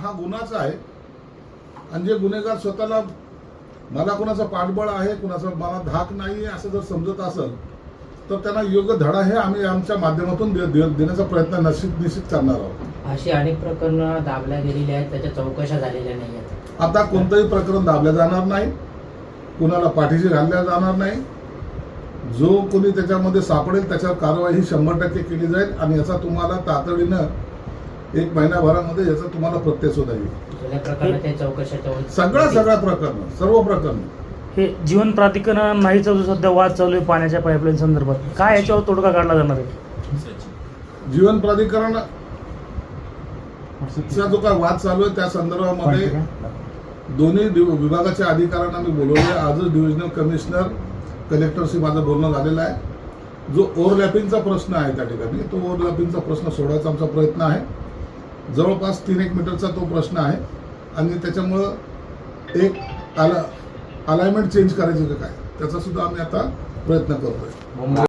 हा गुन्हाच आहे. आणि जे गुन्हेगार स्वतःला मला कुणाचं पाठबळ आहे, कुणाचं मला धाक नाही असं जर समजत असेल तर त्यांना योग्य धडा हे आम्ही आमच्या माध्यमातून देण्याचा प्रयत्न निश्चित करणार आहोत. अशी अनेक प्रकरणं दाबल्या गेलेली आहेत, त्याच्या चौकशा झालेल्या नाही आहेत. आता कोणतंही प्रकरण दाबलं जाणार नाही, कुणाला पाठीशी घालल्या जाणार नाही. जो कोणी त्याच्यामध्ये सापडेल त्याच्यावर कारवाई ही 100% केली जाईल आणि याचा तुम्हाला तातडीनं 1 महिन्याभरामध्ये याचा तुम्हाला प्रत्यय येईल. जुन्या प्रकरणात चौकशा सगळ्या प्रकरण, सर्व प्रकरण. हे जीवन प्राधिकरण नाहीचा जो सध्या वाद चालू आहे पाण्याच्या पाईपलाईन संदर्भात, काय याच्यावर तोडगा काढला जाणार आहे? जीवन प्राधिकरण चा जो काय वाद चालू आहे त्या संदर्भामध्ये दोन्ही विभागाच्या अधिकाऱ्यांना मी बोलवले. आजच डिव्हिजनल कमिशनर कलेक्टरशी माझं बोलणं झालेलं आहे. जो ओव्हरलॅपिंगचा प्रश्न आहे त्या ठिकाणी, तो ओव्हरलॅपिंगचा प्रश्न सोडवायचा आमचा प्रयत्न आहे. जवळपास 3-1 मीटरचा तो प्रश्न आहे आणि त्याच्यामुळं एक अलाइनमेंट चेंज करायची काय त्याचा सुद्धा आम्ही आता प्रयत्न करतोय.